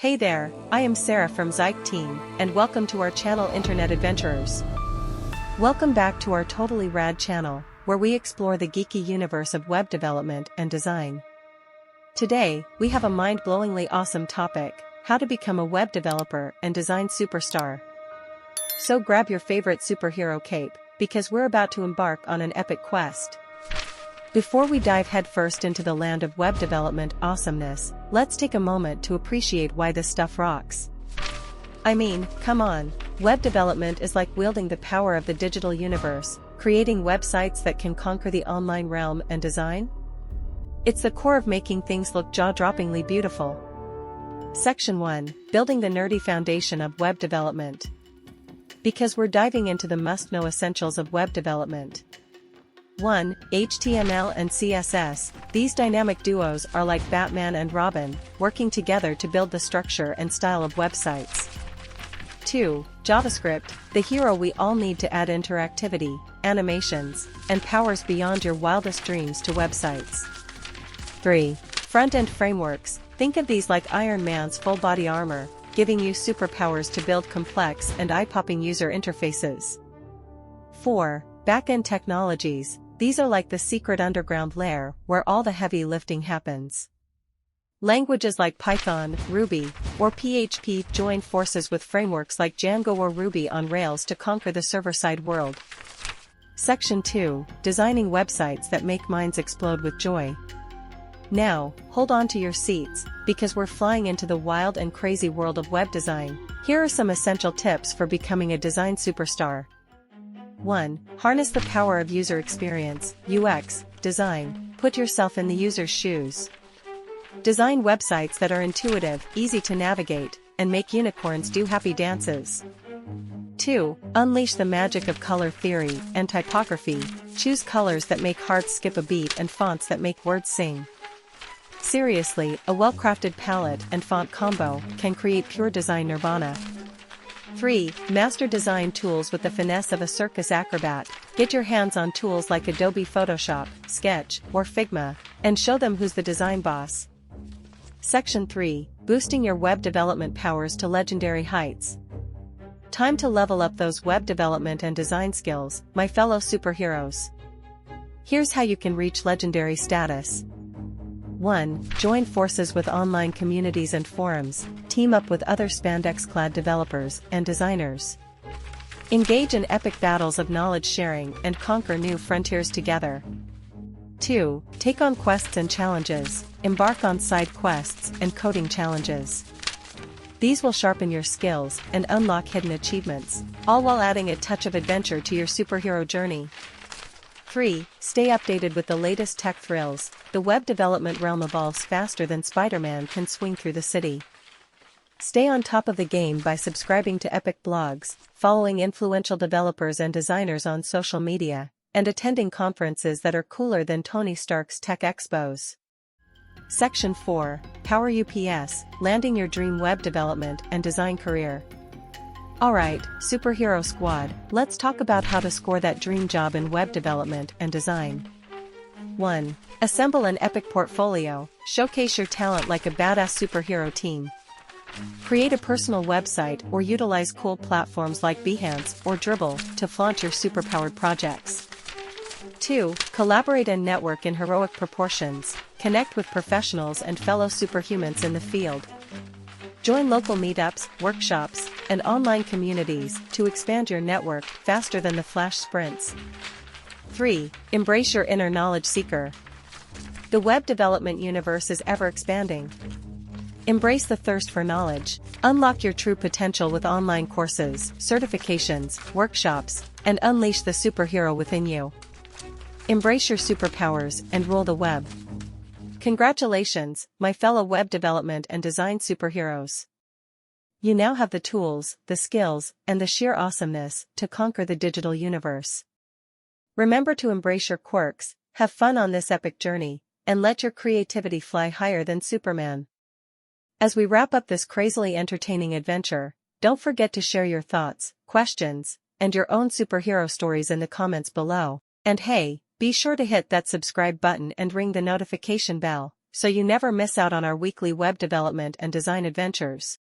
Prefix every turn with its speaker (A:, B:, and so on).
A: Hey there, I am Sarah from Zaik team, and welcome to our channel Internet Adventurers. Welcome back to our totally rad channel, where we explore the geeky universe of web development and design. Today, we have a mind-blowingly awesome topic: how to become a web developer and design superstar. So grab your favorite superhero cape, because we're about to embark on an epic quest. Before we dive headfirst into the land of web development awesomeness, let's take a moment to appreciate why this stuff rocks. I mean, come on, web development is like wielding the power of the digital universe, creating websites that can conquer the online realm and design. It's the core of making things look jaw-droppingly beautiful. Section 1: Building the nerdy foundation of web development. Because we're diving into the must-know essentials of web development. 1. HTML and CSS. These dynamic duos are like Batman and Robin, working together to build the structure and style of websites. 2. JavaScript, the hero we all need to add interactivity, animations, and powers beyond your wildest dreams to websites. 3. Front-end frameworks. Think of these like Iron Man's full-body armor, giving you superpowers to build complex and eye-popping user interfaces. 4. Back-end technologies. These are like the secret underground lair where all the heavy lifting happens. Languages like Python, Ruby, or PHP join forces with frameworks like Django or Ruby on Rails to conquer the server-side world. Section 2: Designing websites that make minds explode with joy. Now, hold on to your seats, because we're flying into the wild and crazy world of web design. Here are some essential tips for becoming a design superstar. 1. Harness the power of user experience, UX, design. Put yourself in the user's shoes. Design websites that are intuitive, easy to navigate, and make unicorns do happy dances. 2. Unleash the magic of color theory and typography. Choose colors that make hearts skip a beat and fonts that make words sing. Seriously, a well-crafted palette and font combo can create pure design nirvana. 3. Master design tools with the finesse of a circus acrobat. Get your hands on tools like Adobe Photoshop, Sketch, or Figma, and show them who's the design boss. Section 3: Boosting your web development powers to legendary heights. Time to level up those web development and design skills, my fellow superheroes. Here's how you can reach legendary status. 1. Join forces with online communities and forums. Team up with other spandex-clad developers and designers. Engage in epic battles of knowledge sharing and conquer new frontiers together. 2. Take on quests and challenges. Embark on side quests and coding challenges. These will sharpen your skills and unlock hidden achievements, all while adding a touch of adventure to your superhero journey. 3. Stay updated with the latest tech thrills. The web development realm evolves faster than Spider-Man can swing through the city. Stay on top of the game by subscribing to epic blogs, following influential developers and designers on social media, and attending conferences that are cooler than Tony Stark's tech expos. Section 4: Power UPS, landing your dream web development and design career. Alright, Superhero Squad, let's talk about how to score that dream job in web development and design. 1. Assemble an epic portfolio. Showcase your talent like a badass superhero team. Create a personal website or utilize cool platforms like Behance or Dribbble to flaunt your superpowered projects. 2. Collaborate and network in heroic proportions. Connect with professionals and fellow superhumans in the field. Join local meetups, workshops, and online communities to expand your network faster than the flash sprints. 3. Embrace your inner knowledge seeker. The web development universe is ever expanding. Embrace the thirst for knowledge. Unlock your true potential with online courses, certifications, workshops, and unleash the superhero within you. Embrace your superpowers and rule the web. Congratulations, my fellow web development and design superheroes. You now have the tools, the skills, and the sheer awesomeness to conquer the digital universe. Remember to embrace your quirks, have fun on this epic journey, and let your creativity fly higher than Superman. As we wrap up this crazily entertaining adventure, don't forget to share your thoughts, questions, and your own superhero stories in the comments below. And hey, be sure to hit that subscribe button and ring the notification bell, so you never miss out on our weekly web development and design adventures.